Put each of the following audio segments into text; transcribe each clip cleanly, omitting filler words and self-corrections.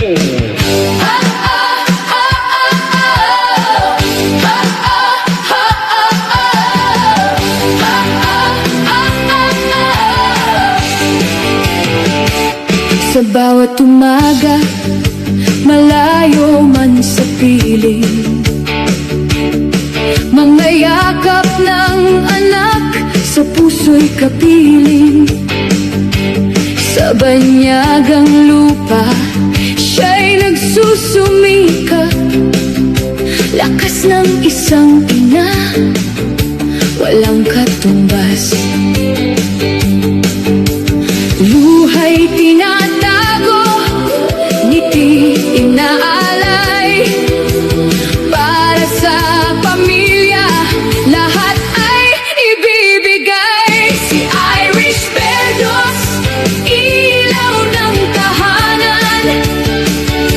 Sa bawat umaga, malayo man sa piling, mga yakap ng anak sa puso'y kapiling. Sa banyagang lupa, siya'y nagsusumikap, lakas ng isang ina, walang katumbas. Luha'y tinatago, ngiti inaalay, para sa pamilya, lahat ay ibibigay. Si Irish Verdos, ilaw ng tahanan,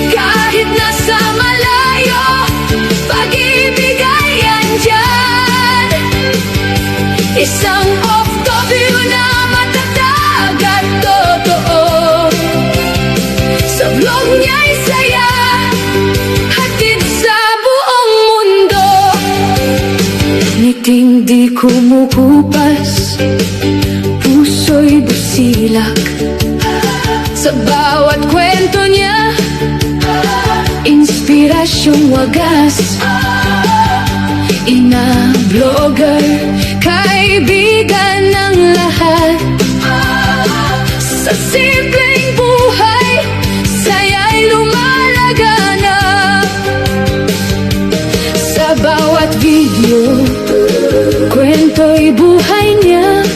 kahit nasa malayo, pag-ibig ay andyan. Isang OFW na matatag at totoo, sa vlog niya'y saya, hatid sa buong mundo. Ngiting di kumukupas, puso'y busilak, sa bawat kwento niya, inspirasyong wagas. Ina, vlogger, kaibigan ng lahat, sa simpleng buhay, saya'y lumalaganap. Sa bawat video, kwento'y buhay niya,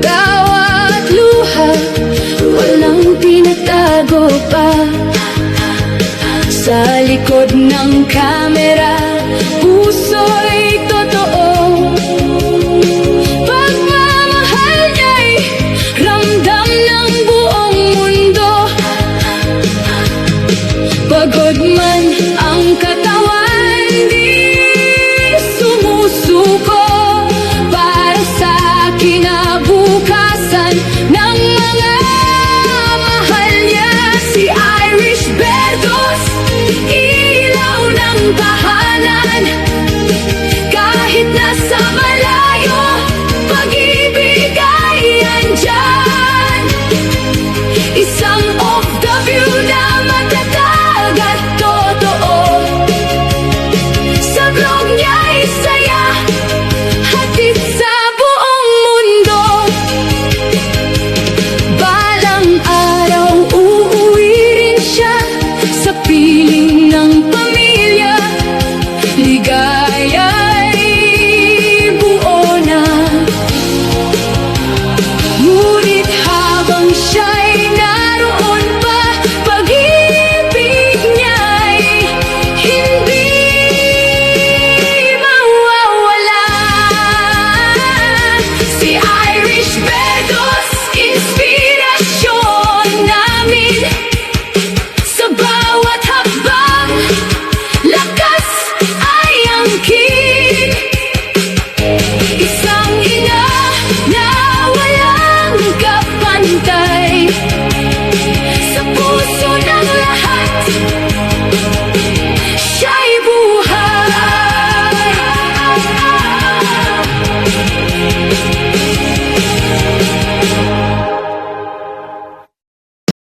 bawat luha, walang tinatago pa. Sa likod ng kamera, puso'y totoo, pagmamahal niya'y ramdam ng buong mundo. Pagod man ang katawan, di sumusuko, para sa kinabukasan ng mga mahal niya. Si Irish Verdos, ilaw ng tahanan,